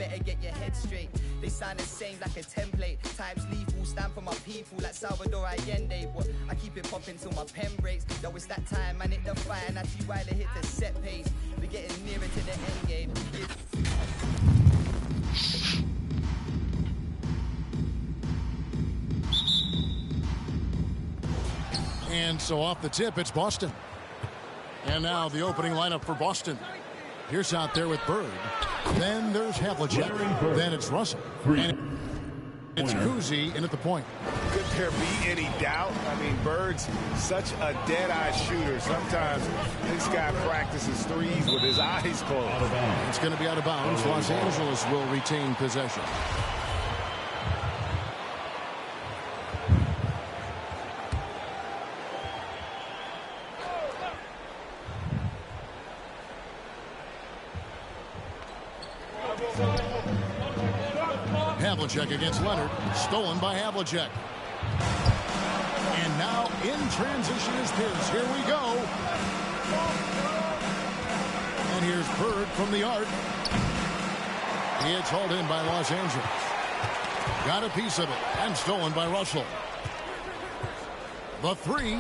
better get your head straight. They sound the same like a template. Times lethal, stand for my people like Salvador Allende. But I keep it popping till my pen breaks. Yo, it's that time, man, hit the fire, and I see why they hit the set pace. We're getting nearer to the end game. And so off the tip, it's Boston. And now the opening lineup for Boston. Pierce out there with Bird. Then there's Havlicek. Then it's Russell. And it's Cousy in at the point. Could there be any doubt? I mean, Bird's such a dead-eye shooter. Sometimes this guy practices threes with his eyes closed. It's going to be out of bounds. Los Angeles will retain possession. Havlicek against Leonard. Stolen by Havlicek. And now in transition is Pierce. Here we go. And here's Bird from the arc. It's hauled in by Los Angeles. Got a piece of it. And stolen by Russell. The three.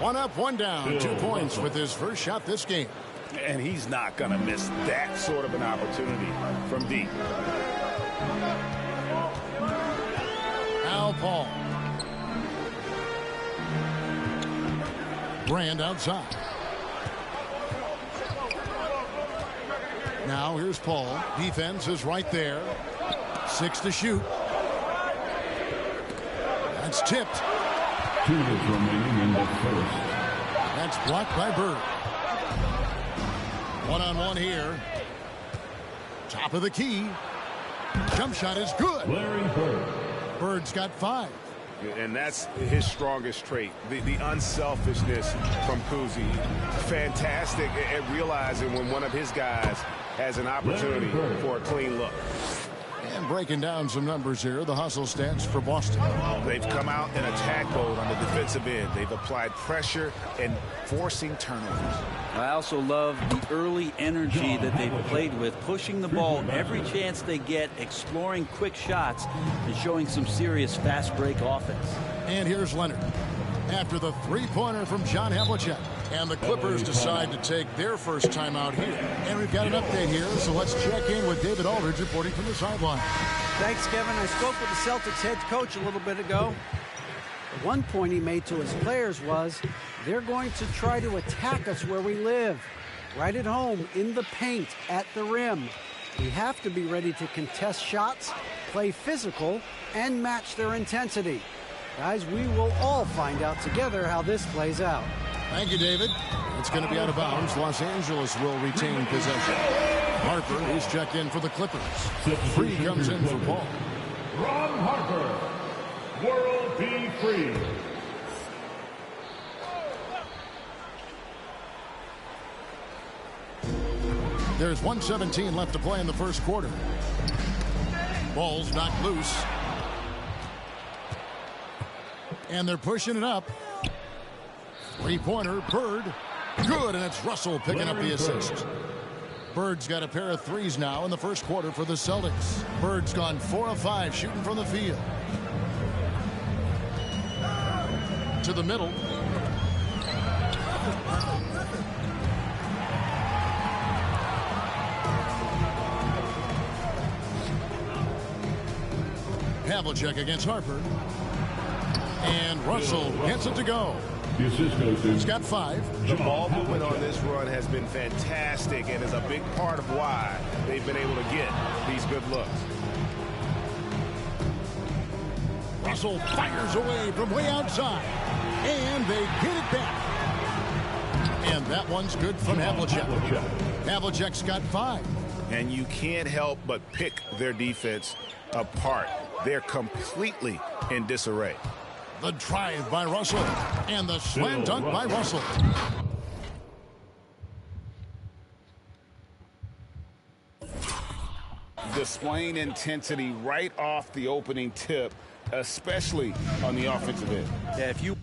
One up, one down. 2 points with his first shot this game. And he's not going to miss that sort of an opportunity from deep. Al Paul. Brand outside. Now here's Paul. Defense is right there. 6 to shoot. That's tipped. 2 minutes remaining in the first. That's blocked by Bird. One-on-one here. Top of the key. Jump shot is good. Larry Bird. Bird's got 5. And that's his strongest trait, the unselfishness from Cousy. Fantastic at realizing when one of his guys has an opportunity for a clean look. And breaking down some numbers here, the hustle stats for Boston. They've come out in attack mode on the defensive end. They've applied pressure and forcing turnovers. I also love the early energy that they've played with, pushing the ball every chance they get, exploring quick shots, and showing some serious fast break offense. And here's Leonard after the three-pointer from John Havlicek. And the Clippers decide to take their first time out here. And we've got an update here, so let's check in with David Aldridge reporting from the sideline. Thanks, Kevin. I spoke with the Celtics head coach a little bit ago. One point he made to his players was, they're going to try to attack us where we live, right at home, in the paint, at the rim. We have to be ready to contest shots, play physical, and match their intensity. Guys, we will all find out together how this plays out. Thank you, David. It's going to be out of bounds. Los Angeles will retain possession. Harper is checked in for the Clippers. 3 comes in for Paul. Ron Harper. World be free. There's 1:17 left to play in the first quarter. Ball's knocked loose. And they're pushing it up. Three-pointer, Bird. Good, and it's Russell picking up the assist. Bird's got a pair of threes now in the first quarter for the Celtics. Bird's gone 4 of 5 shooting from the field. To the middle. Havlicek against Harper. And Russell gets it to go. He's got 5. The ball movement on this run has been fantastic and is a big part of why they've been able to get these good looks. Russell fires away from way outside. And they get it back. And that one's good from Havlicek. Havlicek's got 5. And you can't help but pick their defense apart. They're completely in disarray. The drive by Russell. And the slam dunk by Russell. Displaying intensity right off the opening tip, especially on the offensive end. Yeah, if you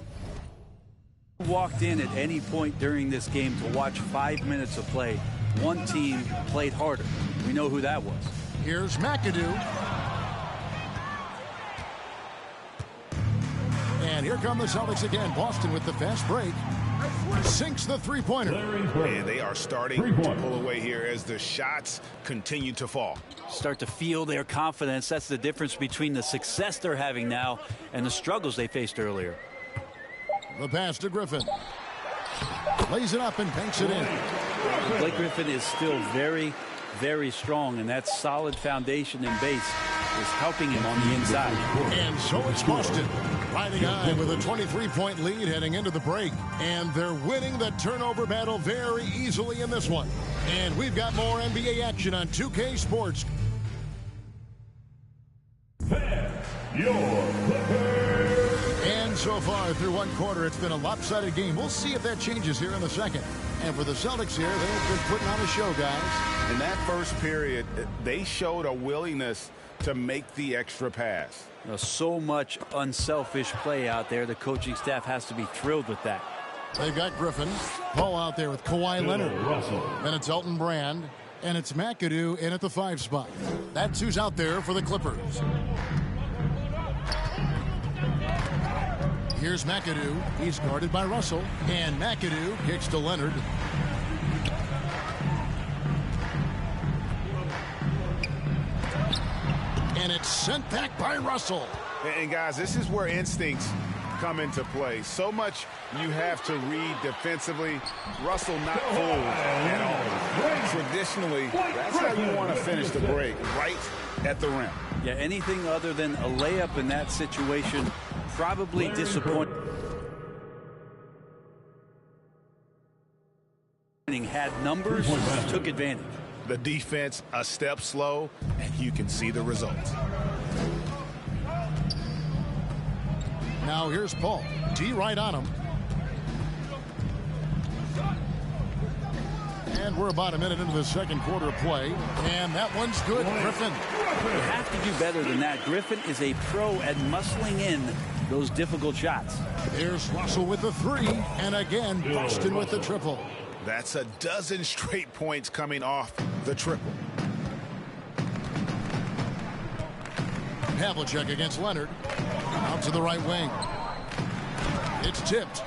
walked in at any point during this game to watch 5 minutes of play, one team played harder. We know who that was. Here's McAdoo. And here come the Celtics again. Boston with the fast break. Sinks the three-pointer. And they are starting to pull away here as the shots continue to fall. Start to feel their confidence. That's the difference between the success they're having now and the struggles they faced earlier. The pass to Griffin. Lays it up and banks it in. Blake Griffin is still very, very strong, and that solid foundation in base is helping him on the inside. And so it's Boston riding high with a 23-point lead heading into the break. And they're winning the turnover battle very easily in this one. And we've got more NBA action on 2K Sports. Your Clippers. And so far through one quarter, it's been a lopsided game. We'll see if that changes here in the second. And for the Celtics here, they've been putting on a show, guys. In that first period, they showed a willingness to make the extra pass. So much unselfish play out there. The coaching staff has to be thrilled with that. They've got Griffin. Paul out there with Kawhi Leonard. Russell. And it's Elton Brand. And it's McAdoo in at the 5 spot. That's who's out there for the Clippers. Here's McAdoo. He's guarded by Russell. And McAdoo kicks to Leonard. And it's sent back by Russell. And guys, this is where instincts come into play. So much you have to read defensively. Russell not fooled at all. Traditionally, that's how you want to finish the break, right at the rim. Yeah, anything other than a layup in that situation, probably disappointing. Had numbers, took advantage. The defense a step slow, and you can see the results. Now here's Paul. D right on him. And we're about a minute into the second quarter of play. And that one's good. Griffin. You have to do better than that. Griffin is a pro at muscling in those difficult shots. Here's Russell with the 3. And again, Boston with the triple. That's a dozen straight points coming off the triple. Havlicek against Leonard. Out to the right wing. It's tipped.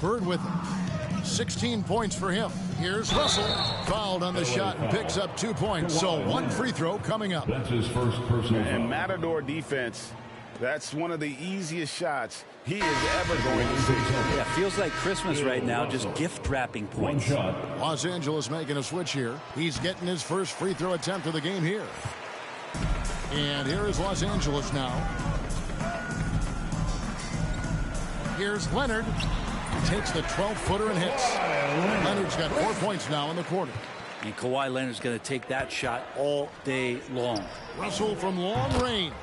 Bird with him. 16 points for him. Here's Russell. Fouled on the shot and picks up 2 points. So 1 free throw coming up. That's his first personal foul. And Matador defense, that's one of the easiest shots he is ever going to see. Yeah, feels like Christmas right now, just gift wrapping points. One shot. Los Angeles making a switch here. He's getting his first free throw attempt of the game here. And here is Los Angeles now. Here's Leonard. Takes the 12-footer and hits. Leonard's got 4 points now in the quarter. And Kawhi Leonard's going to take that shot all day long. Russell from long range.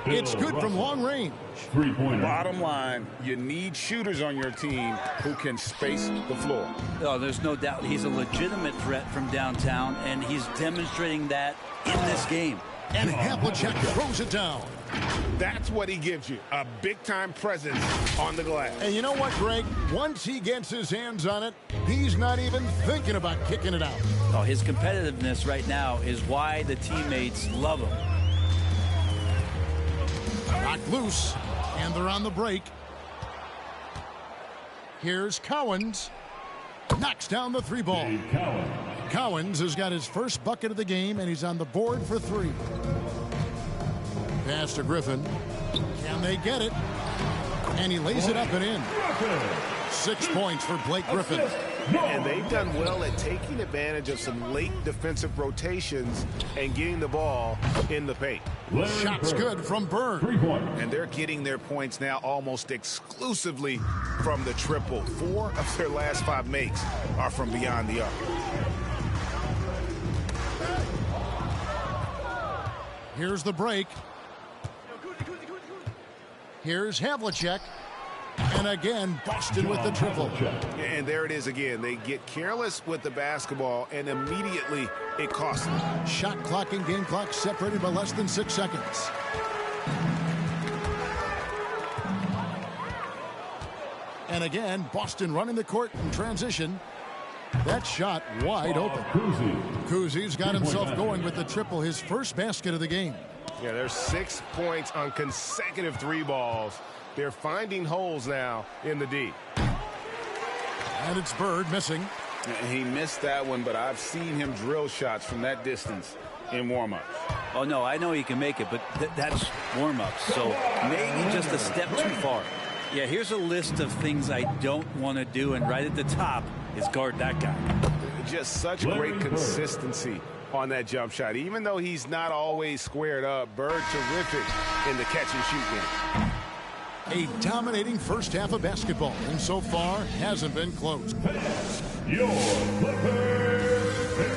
It's good from long range. 3-pointer. Bottom line, you need shooters on your team who can space the floor. Oh, there's no doubt he's a legitimate threat from downtown, and he's demonstrating that in this game. And Havlicek throws it down. That's what he gives you, a big-time presence on the glass. And you know what, Greg? Once he gets his hands on it, he's not even thinking about kicking it out. Oh, his competitiveness right now is why the teammates love him. Knocked loose, and they're on the break. Here's Cowens. Knocks down the 3 ball. Cowens has got his first bucket of the game, and he's on the board for 3. Pass to Griffin. Can they get it? And he lays it up and in. 6 points for Blake Griffin. And they've done well at taking advantage of some late defensive rotations and getting the ball in the paint. Shot's good from Bird. 3 points. And they're getting their points now almost exclusively from the triple. 4 of their last 5 makes are from beyond the arc. Here's the break. Here's Havlicek. And again, Boston with the triple. And there it is again. They get careless with the basketball, and immediately it costs them. Shot clock and game clock separated by less than 6 seconds. And again, Boston running the court in transition. That shot wide open. Kuzi's got himself going with the triple, his first basket of the game. Yeah, there's 6 points on consecutive 3 balls. They're finding holes now in the D. And it's Bird missing. He missed that one, but I've seen him drill shots from that distance in warm-ups. Oh, no, I know he can make it, but that's warm-ups, so maybe just a step too far. Yeah, here's a list of things I don't want to do, and right at the top is guard that guy. Just such great consistency on that jump shot. Even though he's not always squared up, Bird terrific in the catch-and-shoot game. A dominating first half of basketball, and so far hasn't been close. Your Clippers pick.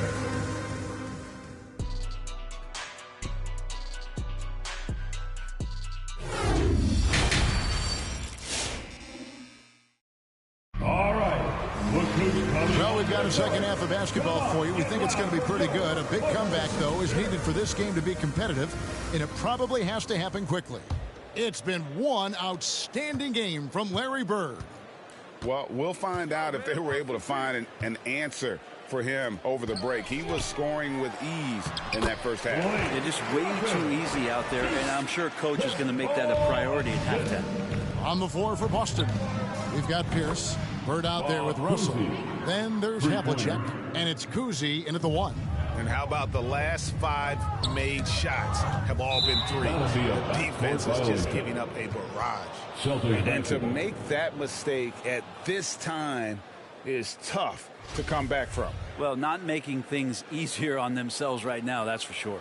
All right. Look who's coming. Well, we've got a second half of basketball for you. We think it's going to be pretty good. A big comeback, though, is needed for this game to be competitive, and it probably has to happen quickly. It's been one outstanding game from Larry Bird. Well, we'll find out if they were able to find an answer for him over the break. He was scoring with ease in that first half. They're just way too easy out there, and I'm sure Coach is going to make that a priority at halftime. On the floor for Boston, we've got Pierce. Bird out there with Russell. Then there's Havlicek, and it's Kuzi in at the 1. And how about the last 5 made shots have all been 3. The defense is just giving up a barrage. And to make that mistake at this time is tough to come back from. Well, not making things easier on themselves right now, that's for sure.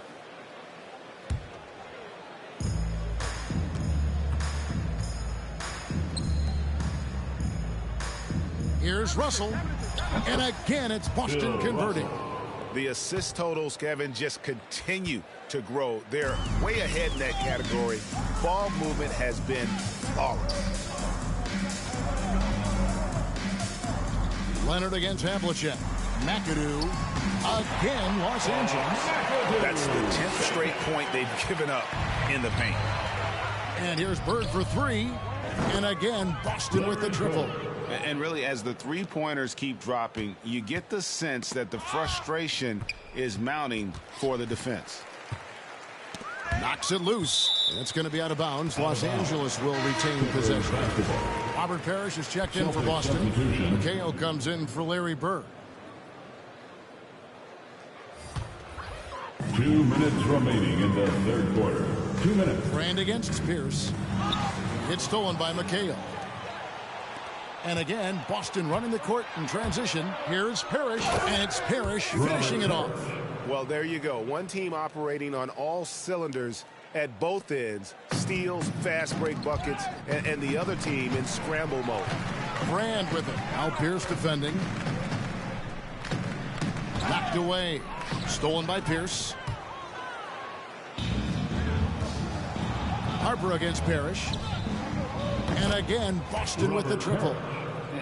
Here's Russell. And again, it's Boston converting. The assist totals, Kevin, just continue to grow. They're way ahead in that category. Ball movement has been flawless. Leonard against Havlicek. McAdoo again, Los Angeles. That's the 10th straight point they've given up in the paint. And here's Bird for 3. And again, Boston with the triple. And really, as the three-pointers keep dropping, you get the sense that the frustration is mounting for the defense. Knocks it loose. And it's going to be out of bounds. Los Angeles will retain possession. Robert Parrish is checked in for Boston. McHale comes in for Larry Bird. 2 minutes remaining in the third quarter. 2 minutes. Brand against Pierce. It's stolen by McHale. And again, Boston running the court in transition. Here's Parrish, and it's Parrish finishing it off. Well, there you go. One team operating on all cylinders at both ends. Steals, fast break buckets, and the other team in scramble mode. Brand with it. Now Pierce defending. Knocked away. Stolen by Pierce. Harper against Parrish. And again, Boston with the triple.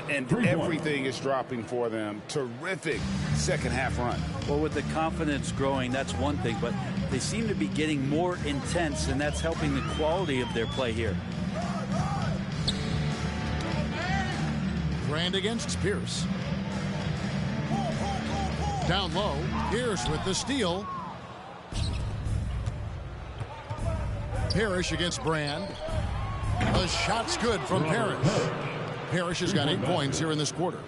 And everything is dropping for them. Terrific second half run. Well, with the confidence growing, that's one thing, but they seem to be getting more intense, and that's helping the quality of their play here. Brand against Pierce. Down low, Pierce with the steal. Parrish against Brand. The shot's good from Parrish. Parrish has got 8 points here in this quarter.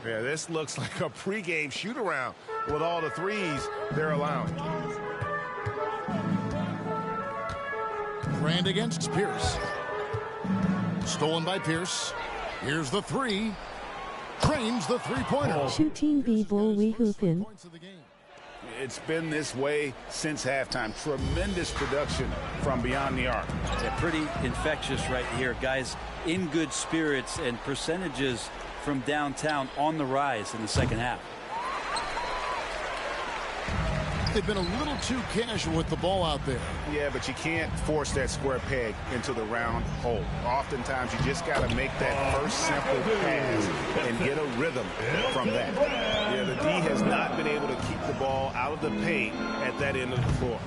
Yeah, this looks like a pregame shoot-around with all the threes they're allowing. Brand against Pierce. Stolen by Pierce. Here's the 3. Trains the three-pointer. Shooting B-ball we hoopin'. It's been this way since halftime. Tremendous production from beyond the arc. Yeah, pretty infectious right here. Guys in good spirits, and percentages from downtown on the rise in the second half. They've been a little too casual with the ball out there. Yeah, but you can't force that square peg into the round hole. Oftentimes, you just got to make that first simple pass and get a rhythm from that. Yeah, the D has not been able to keep the ball out of the paint at that end of the floor.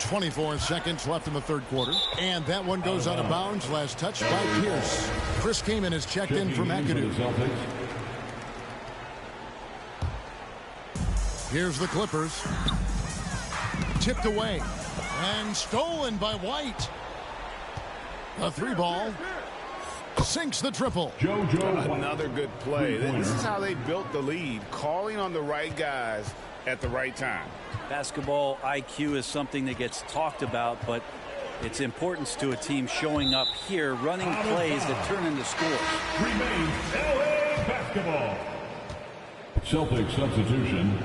24 seconds left in the third quarter. And that one goes out of bounds. Last touch by Pierce. Chris Kaman is checked in for McAdoo. Here's the Clippers. Tipped away. And stolen by White. A three ball. Sinks the triple. Another good play. This is how they built the lead. Calling on the right guys at the right time. Basketball IQ is something that gets talked about, but its importance to a team showing up here, running plays that turn into scores. Remains LA basketball. Celtics substitution.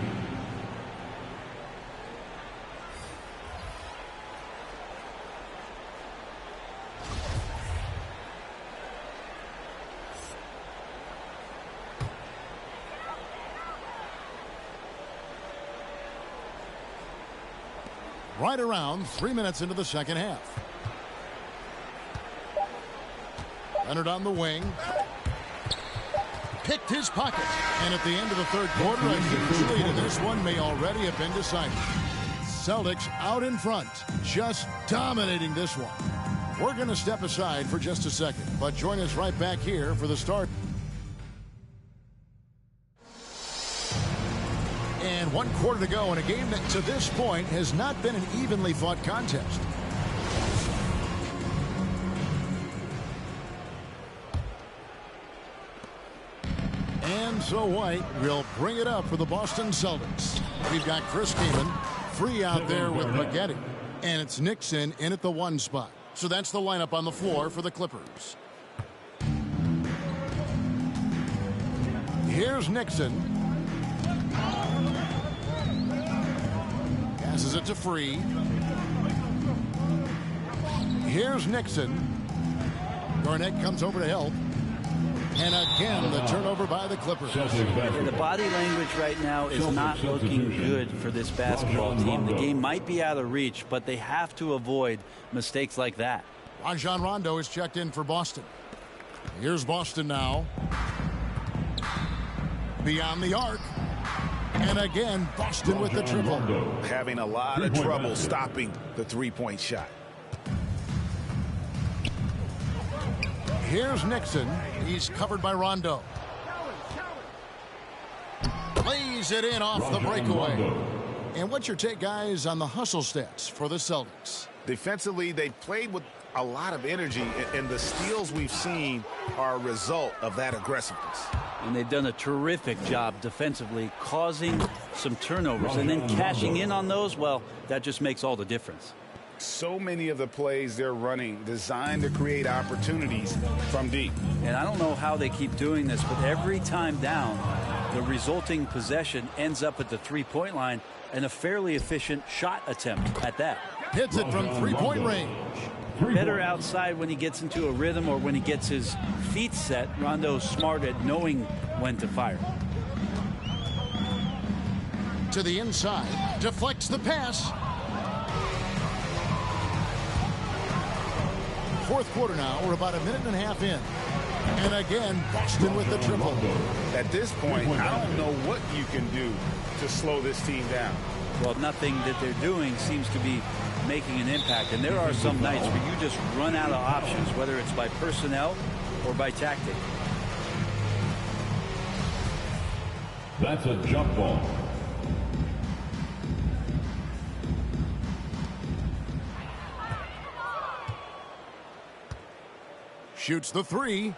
Right around 3 minutes into the second half. Leonard on the wing. Picked his pocket. And at the end of the third quarter, a huge lead in this one may already have been decided. Celtics out in front, just dominating this one. We're going to step aside for just a second, but join us right back here for the start. And 1 quarter to go in a game that to this point has not been an evenly fought contest. And so White will bring it up for the Boston Celtics. We've got Chris Kaman free out there with Maggette. And it's Nixon in at the 1 spot. So that's the lineup on the floor for the Clippers. Here's Nixon. Passes it to Free. Here's Nixon. Garnett comes over to help. And again, the turnover by the Clippers. The body language right now is not looking good for this basketball team. The game might be out of reach, but they have to avoid mistakes like that. Rajon Rondo is checked in for Boston. Here's Boston now. Beyond the arc. And again, Boston with the triple. Having a lot of trouble stopping the three-point shot. Here's Nixon. He's covered by Rondo. Lays it in off the breakaway. And what's your take, guys, on the hustle stats for the Celtics? Defensively, they played with a lot of energy, and the steals we've seen are a result of that aggressiveness. And they've done a terrific job defensively, causing some turnovers, and then cashing in on those. Well, that just makes all the difference. So many of the plays they're running designed to create opportunities from deep. And I don't know how they keep doing this, but every time down, the resulting possession ends up at the three-point line, and a fairly efficient shot attempt at that. Hits it from three-point range. Better outside when he gets into a rhythm or when he gets his feet set. Rondo's smart at knowing when to fire. To the inside, deflects the pass. Fourth quarter now, we're about a minute and a half in. And again, Boston with the triple. At this point, I don't know what you can do to slow this team down. Well, nothing that they're doing seems to be making an impact. And there are some nights where you just run out of options, whether it's by personnel or by tactic. That's a jump ball. Shoots the three.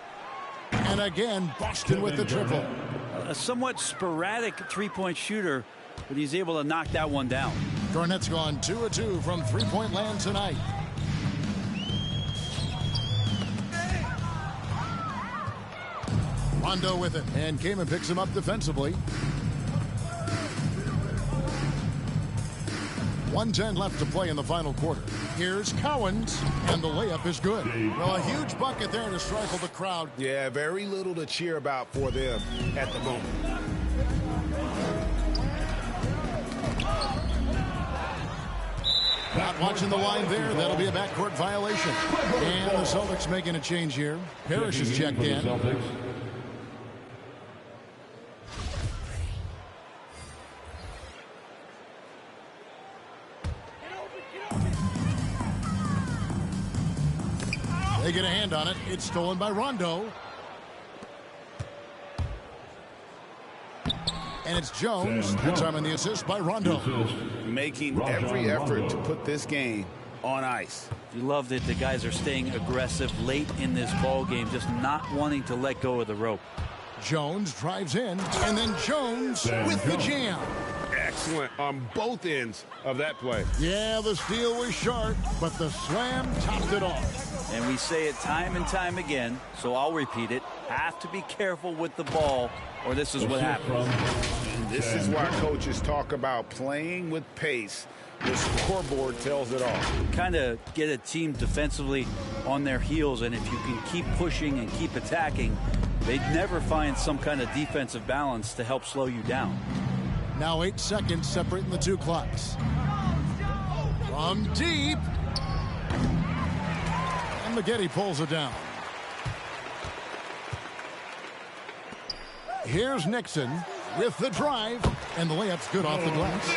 And again, Boston with the triple. A somewhat sporadic three-point shooter, but he's able to knock that one down. Garnett's gone 2 of 2 from three-point land tonight. Rondo with it, and Kaman picks him up defensively. 1:10 left to play in the final quarter. Here's Cowens, and the layup is good. Well, a huge bucket there to stifle the crowd. Yeah, very little to cheer about for them at the moment. Not watching the line there. That'll be a backcourt violation. And the Celtics making a change here. Parrish is checked in. They get a hand on it. It's stolen by Rondo. And it's Jones. That time on the assist by Rondo. Making every effort to put this game on ice. You love that the guys are staying aggressive late in this ball game, just not wanting to let go of the rope. Jones drives in, and then Jones with the jam. Excellent on both ends of that play. Yeah, the steal was sharp, but the slam topped it off. And we say it time and time again, so I'll repeat it. Have to be careful with the ball, or this is what happens. This is why coaches talk about playing with pace. The scoreboard tells it all. Kind of get a team defensively on their heels, and if you can keep pushing and keep attacking, they'd never find some kind of defensive balance to help slow you down. Now 8 seconds separating the two clocks. From deep. And Maggette pulls it down. Here's Nixon with the drive, and the layup's good off the glass.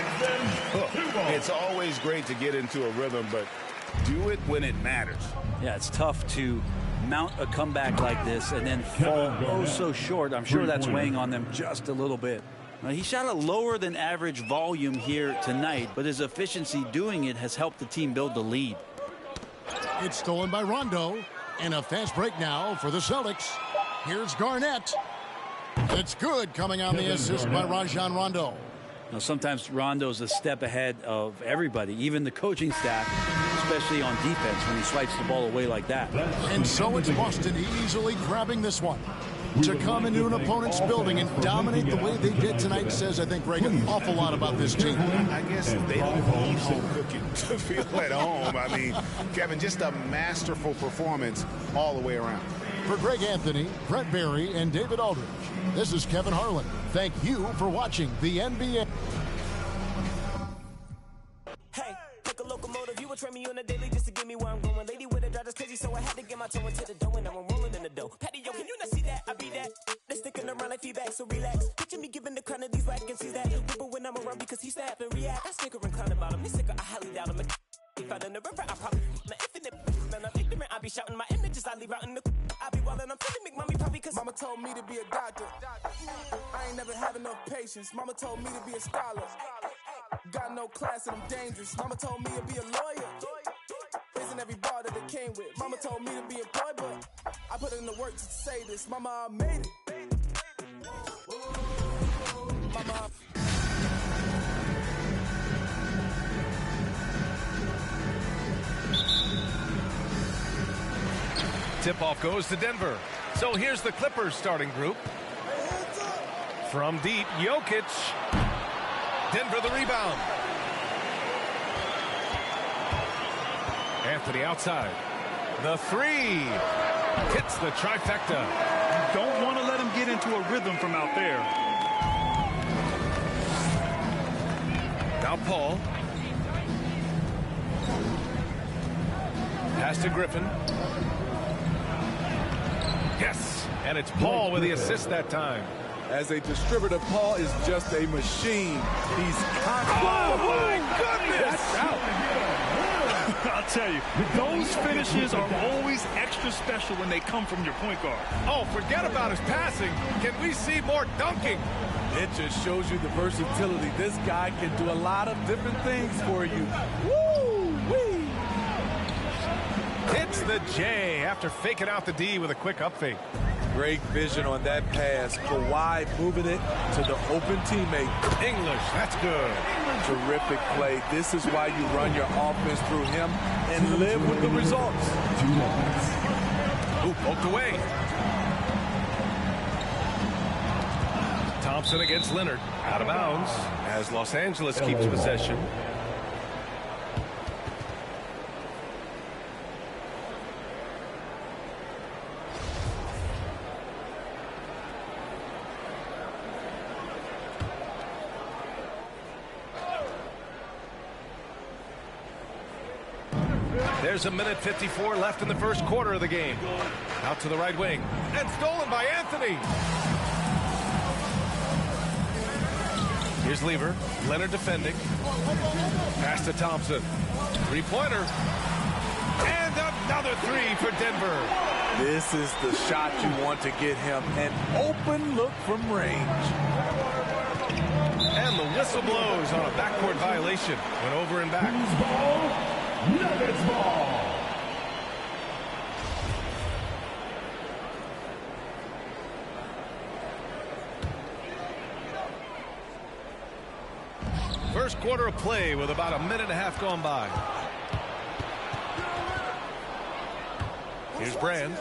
It's always great to get into a rhythm, but do it when it matters. Yeah, it's tough to mount a comeback like this and then fall oh so short. I'm sure that's weighing on them just a little bit. Now, he shot a lower than average volume here tonight, but his efficiency doing it has helped the team build the lead. It's stolen by Rondo, and a fast break now for the Celtics. Here's Garnett. It's good, coming on the assist by Rajon Rondo. Now, sometimes Rondo's a step ahead of everybody, even the coaching staff, especially on defense when he swipes the ball away like that. And so it's Boston easily grabbing this one. To come into an opponent's building and dominate the way they did tonight says, I think, Greg, an awful lot about this team. I guess they don't need home cooking to feel at home. I mean, Kevin, just a masterful performance all the way around. For Greg Anthony, Brett Barry, and David Aldridge, this is Kevin Harlan. Thank you for watching the NBA. Hey, like a locomotive, you would train me on a daily just to get me where I'm going. Lady with a drive that's crazy, so I had to get my toe into the dough, and now I'm rolling in the dough. Patty, yo, can you not see that? I be that. They're sticking around like feedback, so relax. Picture me giving the crown of these whack and see that. Whipper when I'm around because he snap and react. I snicker and clown about him. This sicker, I highly doubt him. If I in the river, I probably my infinite. Man, I'm ignorant, I be shouting my images, I leave out in the. I be wildin', I'm feeling make mommy probably cause Mama told me to be a doctor. I ain't never had enough patience. Mama told me to be a scholar. Got no class and I'm dangerous. Mama told me to be a lawyer. Raising every bar that they came with. Mama told me to be employed, but I put in the work to say this. Mama, I made it. Mama. Tip-off goes to Denver. So here's the Clippers starting group. From deep, Jokic. Denver the rebound. Anthony outside. The three. Hits the trifecta. You don't want to let him get into a rhythm from out there. Now Paul. Pass to Griffin. Yes, and it's Paul with the assist that time. As a distributor, Paul is just a machine. He's constant. Oh, my goodness! I'll tell you, those finishes are always extra special when they come from your point guard. Oh, forget about his passing. Can we see more dunking? It just shows you the versatility. This guy can do a lot of different things for you. Woo-wee! Hits the J after faking out the D with a quick up fake. Great vision on that pass. Kawhi moving it to the open teammate. English, that's good. Terrific play. This is why you run your offense through him and live with the results. Ooh, poked away. Thompson against Leonard. Out of bounds as Los Angeles keeps possession. There's a minute 54 left in the first quarter of the game. Out to the right wing. And stolen by Anthony. Here's Lever. Leonard defending. Pass to Thompson. Three-pointer. And a another three for Denver. This is the shot you want to get him, an open look from range. And the whistle blows on a backcourt violation. Went over and back. Nuggets ball. First quarter of play with about a minute and a half gone by. Here's Brand.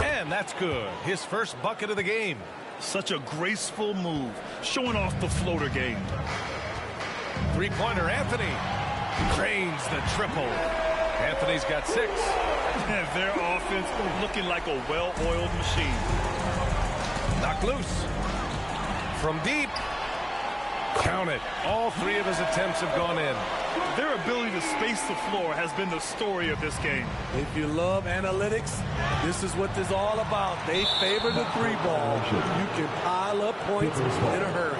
And that's good. His first bucket of the game. Such a graceful move, showing off the floater game. Three-pointer, Anthony. Drains the triple. Anthony's got 6. And their offense looking like a well-oiled machine. Knocked loose. From deep. Count it. All 3 of his attempts have gone in. Their ability to space the floor has been the story of this game. If you love analytics, this is what this is all about. They favor the 3-ball. You can pile up points in a hurry.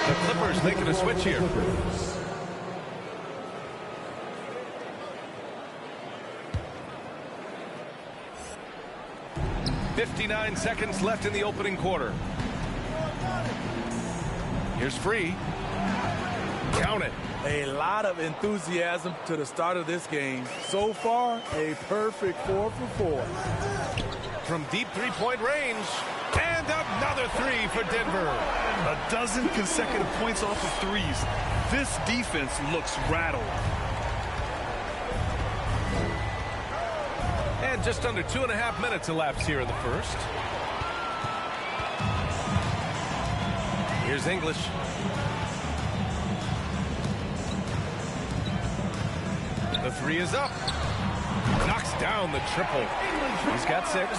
The Clippers making a switch here. .59 seconds left in the opening quarter. Here's Free. Count it. A lot of enthusiasm to the start of this game. So far, a perfect 4 for 4. From deep three-point range. And another 3 for Denver. A dozen consecutive points off of threes. This defense looks rattled. And just under 2.5 minutes elapsed here in the first. Here's English. The 3 is up. Knocks down the triple. He's got 6.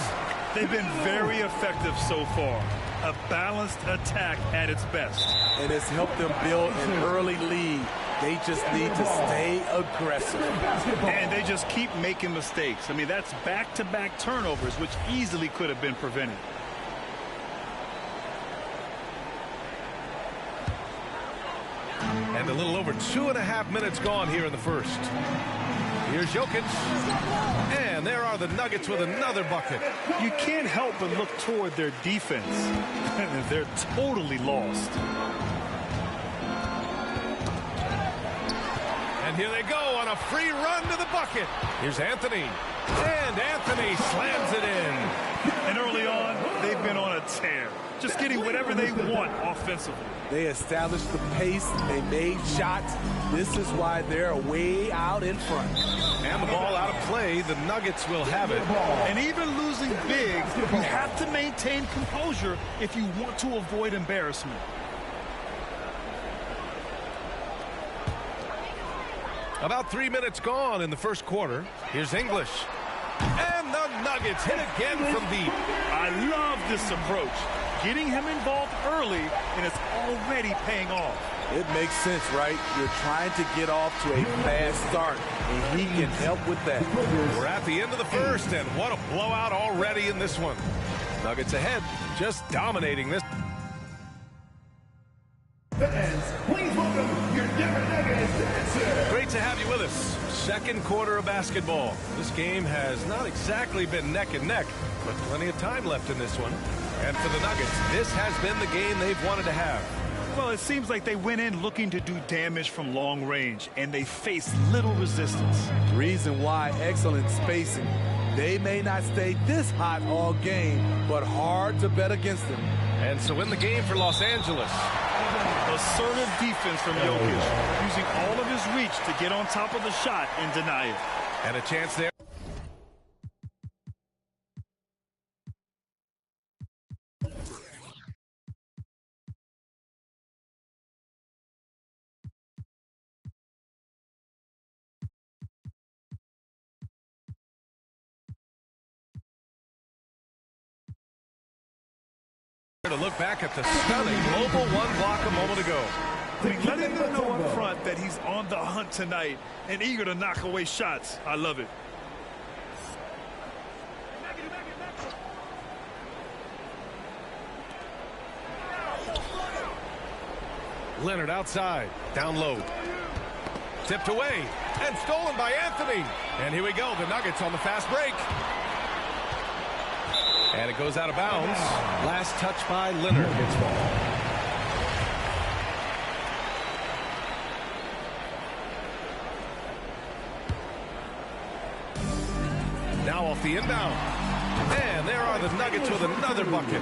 They've been very effective so far. A balanced attack at its best. And it's helped them build an early lead. They just need to stay aggressive. And they just keep making mistakes. I mean, that's back-to-back turnovers, which easily could have been prevented. And a little over 2.5 minutes gone here in the first. Here's Jokic. And there are the Nuggets with another bucket. You can't help but look toward their defense. They're totally lost. And here they go on a free run to the bucket. Here's Anthony. And Anthony slams it in. And early on, they've been on a tear. Just getting whatever they want offensively. They established the pace. They made shots. This is why they're way out in front. And the ball out of play. The Nuggets will have it. And even losing big, you have to maintain composure if you want to avoid embarrassment. About 3 minutes gone in the first quarter. Here's English. And the Nuggets hit again from deep. I love this approach. Getting him involved early, and it's already paying off. It makes sense, right? You're trying to get off to a fast start, and he can help with that. We're at the end of the first, and what a blowout already in this one. Nuggets ahead, just dominating this. Fans, please welcome your Denver Nuggets dancer. Great to have you with us. Second quarter of basketball. This game has not exactly been neck and neck, but plenty of time left in this one. And for the Nuggets, this has been the game they've wanted to have. Well, it seems like they went in looking to do damage from long range, and they faced little resistance. Reason why, excellent spacing. They may not stay this hot all game, but hard to bet against them. And so in the game for Los Angeles. Assertive defense from Jokic, using all of his reach to get on top of the shot and deny it. And a chance there. To look back at the stunning global one block a moment ago. I mean, letting them know up front that he's on the hunt tonight and eager to knock away shots. I love it. Leonard outside, down low. tipped away and stolen by Anthony. And here we go. The Nuggets on the fast break. And it goes out of bounds. Last touch by Leonard. Now off the inbound. And there are the Nuggets with another bucket.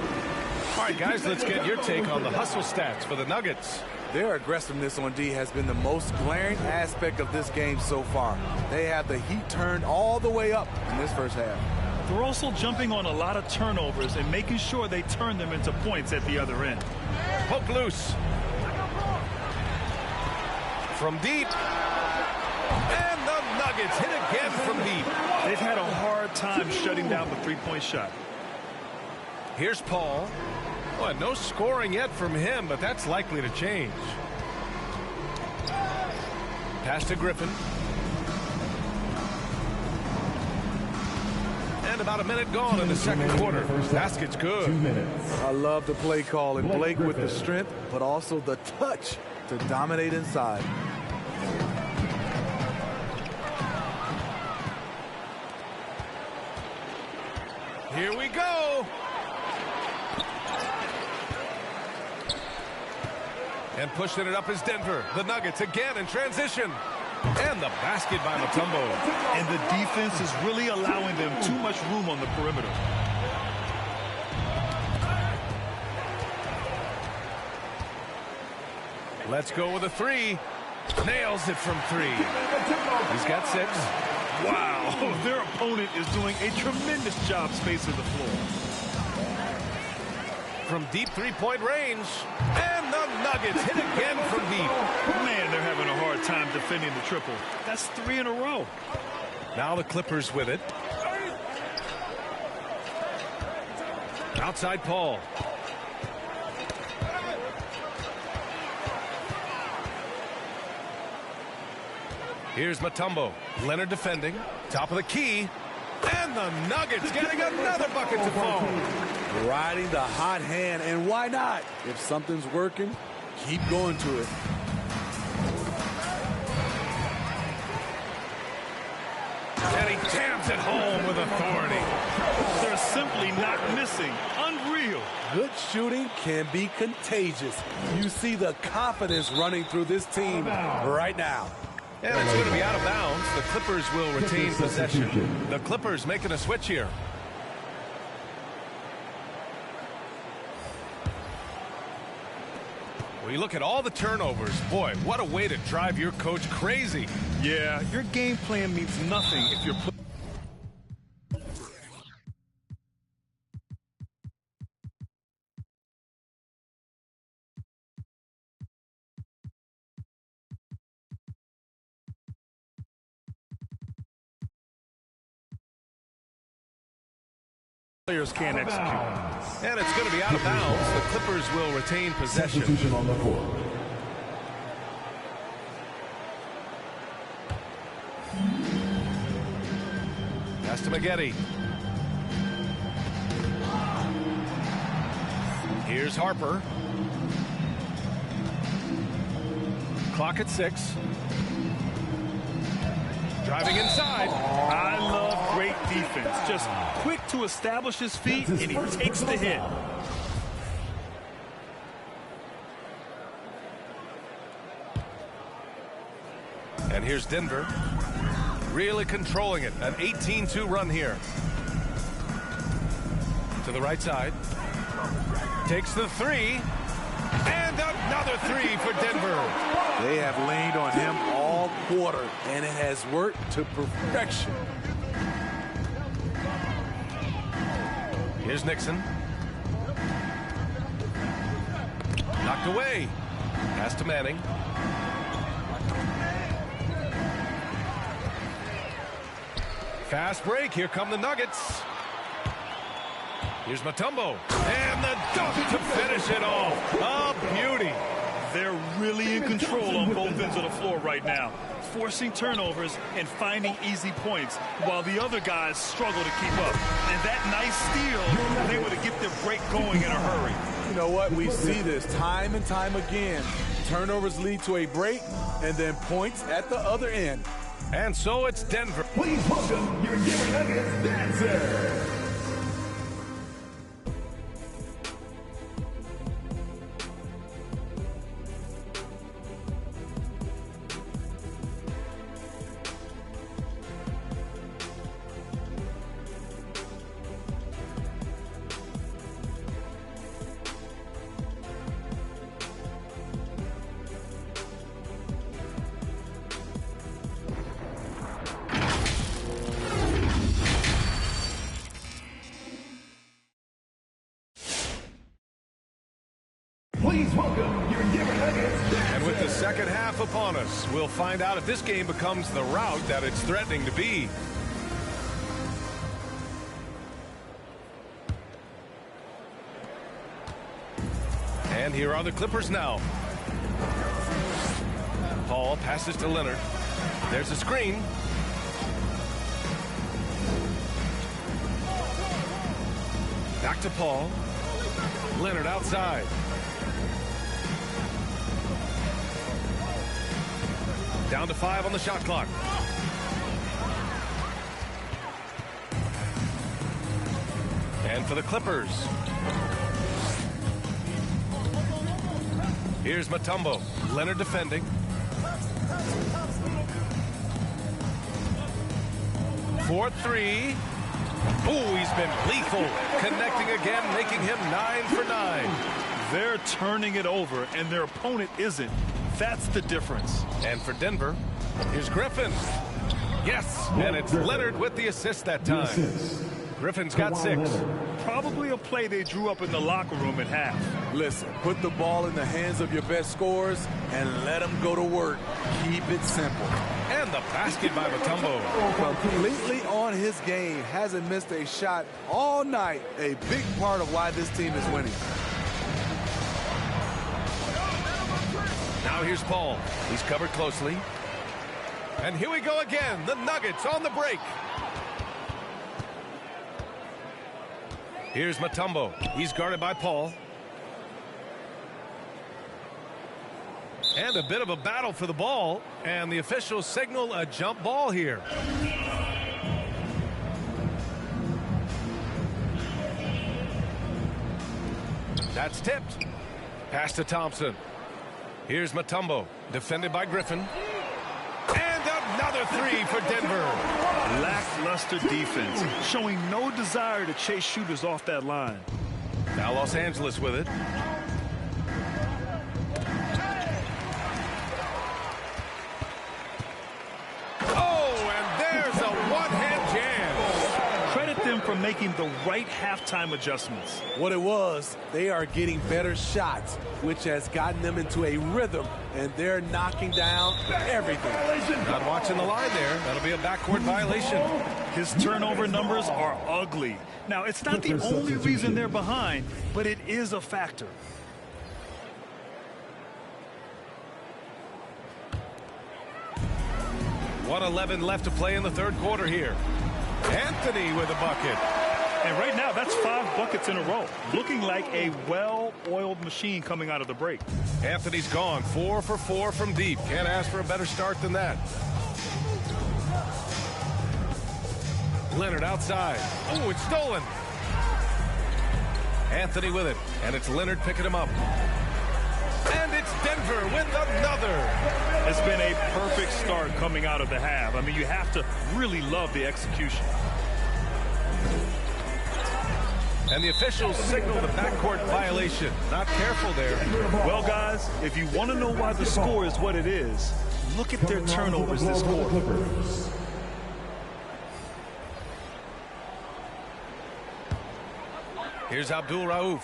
All right, guys, let's get your take on the hustle stats for the Nuggets. Their aggressiveness on D has been the most glaring aspect of this game so far. They have the heat turned all the way up in this first half. They're also jumping on a lot of turnovers and making sure they turn them into points at the other end. Poke loose. From deep. And the Nuggets hit again from deep. They've had a hard time shutting down the three-point shot. Here's Paul. Well, no scoring yet from him, but that's likely to change. Pass to Griffin. And about a minute gone in the second quarter. Basket's good. 2 minutes. I love the play call, and Blake with the strength, but also the touch to dominate inside. Here we go. And pushing it up is Denver. The Nuggets again in transition. And the basket by Mutombo. And the defense is really allowing them too much room on the perimeter. Let's go with a three. Nails it from three. He's got 6. Wow, their opponent is doing a tremendous job spacing the floor. From deep three-point range. And the Nuggets hit again from deep. Man, they're having a hard time defending the triple. That's 3 in a row. Now the Clippers with it. Outside Paul. Here's Mutombo. Leonard defending. Top of the key. And the Nuggets getting another bucket to fall. Riding the hot hand, and why not? If something's working, keep going to it. And he jams it home with authority. They're simply not missing. Unreal. Good shooting can be contagious. You see the confidence running through this team right now. And it's going to be out of bounds. The Clippers will retain possession. The Clippers making a switch here. Well, you look at all the turnovers. Boy, what a way to drive your coach crazy. Yeah, your game plan means nothing if you're players can't execute. And it's going to be out of bounds. The Clippers will retain possession. Substitution on the court. Pass to Maggette. Here's Harper. Clock at 6. Driving inside. I love great defense. Just quick to establish his feet, and he takes the hit. And here's Denver. Really controlling it. An 18-2 run here. To the right side. Takes the 3. And another 3 for Denver. They have leaned on him all quarter, and it has worked to perfection. Here's Nixon. Knocked away. Pass to Manning. Fast break. Here come the Nuggets. Here's Mutombo. And the dunk to finish it off. A beauty. They're really in control on both ends of the floor right now, forcing turnovers and finding easy points while the other guys struggle to keep up. And that nice steal was able to get their break going in a hurry. You know what? We see this time and time again. Turnovers lead to a break, and then points at the other end. And so it's Denver. Please welcome your Denver Nuggets dancer. Please welcome your Denver Nuggets. And with the second half upon us, we'll find out if this game becomes the rout that it's threatening to be. And here are the Clippers now. Paul passes to Leonard. There's a screen. Back to Paul. Leonard outside. Down to 5 on the shot clock. And for the Clippers, here's Mutombo. Leonard defending. For 3. Oh, he's been lethal. Connecting again, making him 9 for 9. They're turning it over, and their opponent isn't. That's the difference. And for Denver, here's Griffin. Yes, and it's Leonard with the assist that time. Griffin's got 6. Probably a play they drew up in the locker room at half. Listen, put the ball in the hands of your best scorers and let them go to work. Keep it simple. And the basket by Mutombo. Completely on his game. Hasn't missed a shot all night. A big part of why this team is winning. Now here's Paul. He's covered closely. And here we go again. The Nuggets on the break. Here's Mutombo. He's guarded by Paul. And a bit of a battle for the ball. And the officials signal a jump ball here. That's tipped. Pass to Thompson. Here's Mutombo, defended by Griffin. And another 3 for Denver. Lackluster defense, showing no desire to chase shooters off that line. Now Los Angeles with it. Oh, and there's a one-hand jam. Credit them for making the right halftime adjustments. What it was, they are getting better shots, which has gotten them into a rhythm, and they're knocking down everything. Not watching the line there. That'll be a backcourt violation. His turnover numbers are ugly. Now, it's not the only reason they're behind, but it is a factor. .111 left to play in the third quarter here. Anthony with a bucket. And right now, that's 5 buckets in a row. Looking like a well-oiled machine coming out of the break. Anthony's gone 4 for 4 from deep. Can't ask for a better start than that. Leonard outside. Oh, it's stolen. Anthony with it. And it's Leonard picking him up. And it's Denver with another. It's been a perfect start coming out of the half. I mean, you have to really love the execution. And the officials signal the backcourt violation. Not careful there. Well, guys, if you want to know why the score is what it is, look at their turnovers this quarter. Here's Abdul Rauf.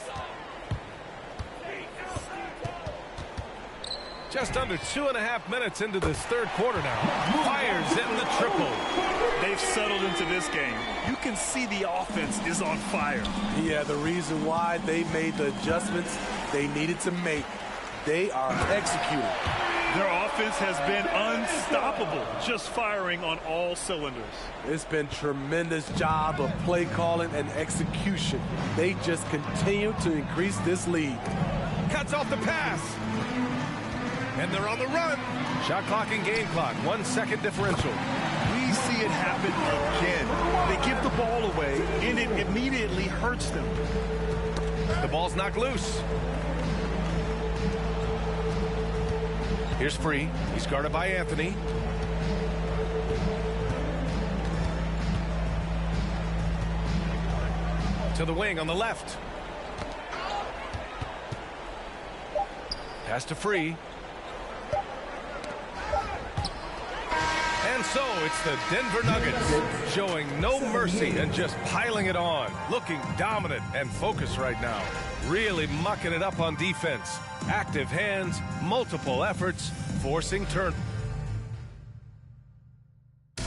Just under 2.5 minutes into this third quarter now. Fires in the triple. They've settled into this game. You can see the offense is on fire. Yeah, the reason why they made the adjustments they needed to make. They are executing. Their offense has been unstoppable, just firing on all cylinders. It's been tremendous job of play calling and execution. They just continue to increase this lead. Cuts off the pass. And they're on the run. Shot clock and game clock. 1 second differential. We see it happen again. They give the ball away, and it immediately hurts them. The ball's knocked loose. Here's Free. He's guarded by Anthony. To the wing on the left. Pass to Free. And so it's the Denver Nuggets showing no mercy and just piling it on. Looking dominant and focused right now. Really mucking it up on defense. Active hands, multiple efforts, forcing turn.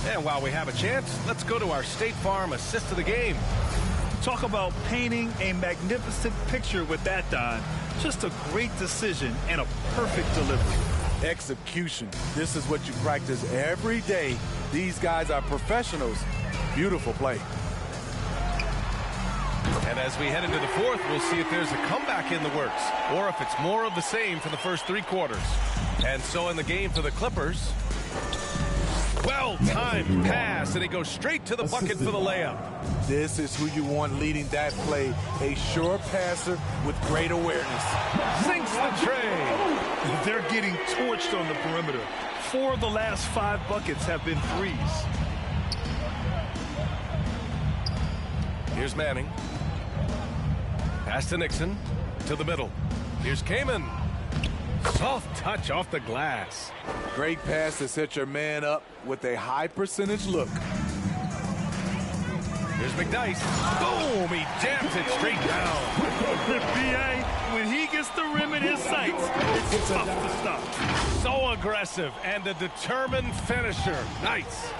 And while we have a chance, let's go to our State Farm assist of the game. Talk about painting a magnificent picture with that, Don. Just a great decision and a perfect delivery. Execution. This is what you practice every day. These guys are professionals. Beautiful play. And as we head into the fourth, we'll see if there's a comeback in the works or if it's more of the same for the first 3 quarters. And so in the game for the Clippers, well-timed pass, and he goes straight to the bucket for the layup. This is who you want leading that play. A sure passer with great awareness. Sinks the tray. They're getting torched on the perimeter. 4 of the last 5 buckets have been threes. Here's Manning. Pass to Nixon. To the middle. Here's Kaman. Soft touch off the glass. Great pass to set your man up with a high percentage look. Here's McDyess. Boom! He jams it straight down. B.A., when he gets the rim in his sights, it's tough to stop. So aggressive and a determined finisher. Nice.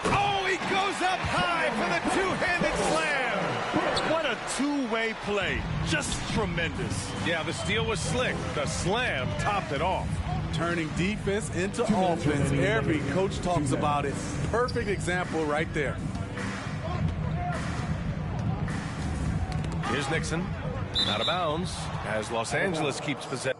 Oh, he goes up high for the two-handed slam. What a two-way play. Just tremendous. Yeah, the steal was slick. The slam topped it off. Turning defense into offense. Every coach talks about it. Perfect example right there. Here's Nixon. Out of bounds as Los Angeles keeps possession.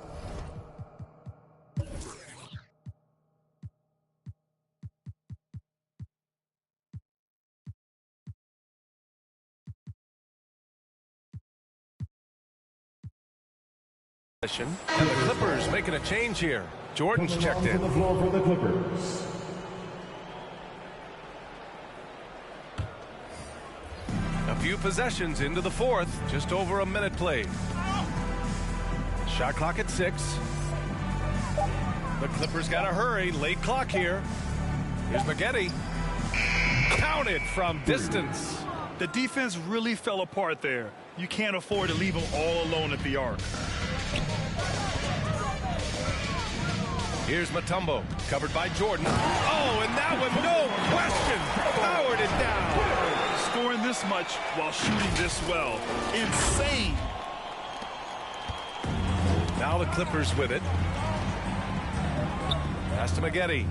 And the Clippers making a change here. Jordan's checked in. The floor for the Clippers. A few possessions into the fourth. Just over a minute played. Shot clock at 6. The Clippers got to hurry. Late clock here. Here's Maggette. Counted from distance. The defense really fell apart there. You can't afford to leave them all alone at the arc. Here's Mutombo, covered by Jordan. Oh, and that one, no question, powered it down. Scoring this much while shooting this well. Insane. Now the Clippers with it. Pass to Maggette.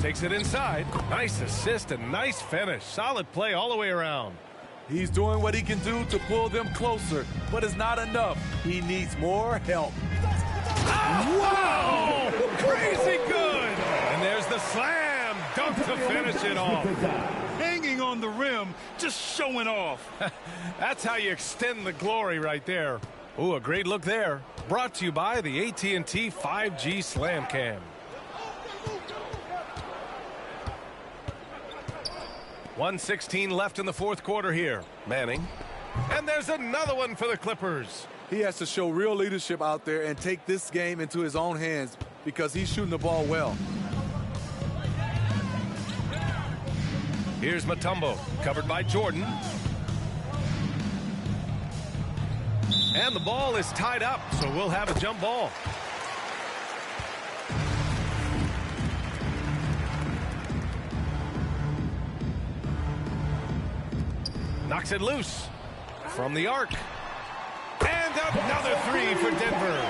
Takes it inside. Nice assist and nice finish. Solid play all the way around. He's doing what he can do to pull them closer, but it's not enough. He needs more help. Oh, wow! Crazy good! And there's the slam dunk to finish it off. Hanging on the rim, just showing off. That's how you extend the glory right there. Ooh, a great look there. Brought to you by the AT&T 5G Slam Cam. .116 left in the fourth quarter here. Manning. And there's another one for the Clippers. He has to show real leadership out there and take this game into his own hands because he's shooting the ball well. Here's Mutombo, covered by Jordan. And the ball is tied up, so we'll have a jump ball. Knocks it loose from the arc. And another three for Denver.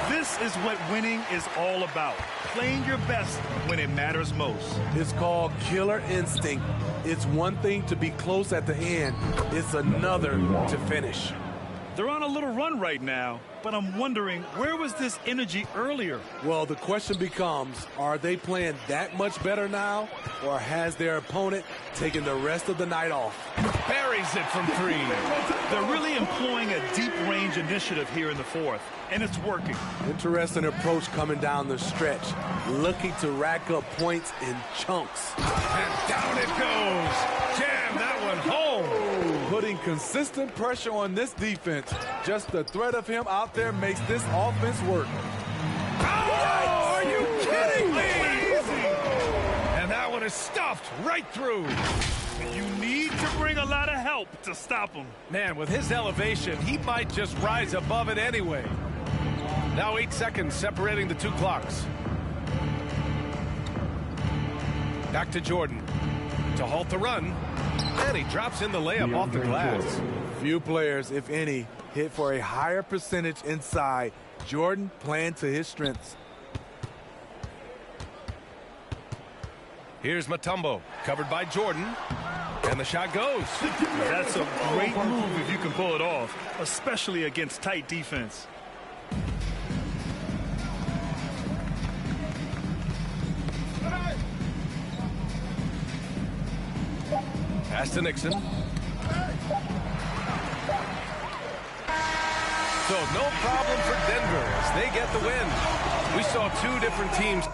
This This is what winning is all about. Playing your best when it matters most. It's called killer instinct. It's one thing to be close at the end. It's another to finish. They're on a little run right now, but I'm wondering, where was this energy earlier? Well, the question becomes, are they playing that much better now, or has their opponent taken the rest of the night off? Buries it from 3. They're really employing a deep-range initiative here in the fourth, and it's working. Interesting approach coming down the stretch, looking to rack up points in chunks. And down it goes. Jam that one home. Putting consistent pressure on this defense. Just the threat of him out there makes this offense work. Oh, are you kidding me? And that one is stuffed right through. You need to bring a lot of help to stop him. Man, with his elevation, he might just rise above it anyway. Now 8 seconds separating the 2 clocks. Back to Jordan to halt the run. And he drops in the layup off the glass. Few players, if any, hit for a higher percentage inside. Jordan playing to his strengths. Here's Mutombo, covered by Jordan. And the shot goes. That's a great move if you can pull it off, especially against tight defense. Pass to Nixon. So no problem for Denver as they get the win. We saw 2 different teams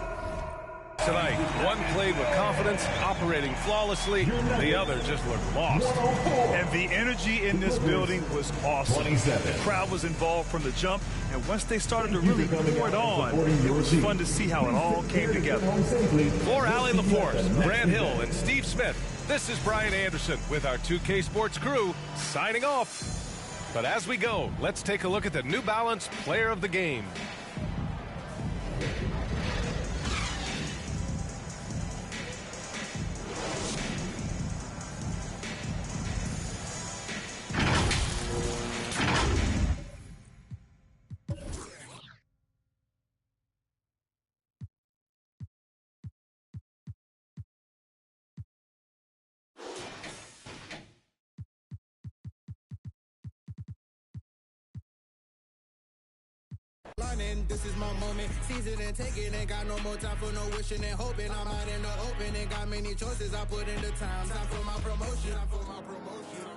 tonight. One played with confidence, operating flawlessly. The other just looked lost. And the energy in this building was awesome. The crowd was involved from the jump, and once they started to really pour it on, it was fun to see how it all came together. For Allie LaForce, Grant Hill, and Steve Smith, this is Brian Anderson with our 2K Sports crew signing off. But as we go, let's take a look at the New Balance Player of the Game. This is my moment, seize it and take it. Ain't got no more time for no wishing and hoping. I'm out in the open, ain't got many choices. I put in the time for my promotion. Time for my promotion.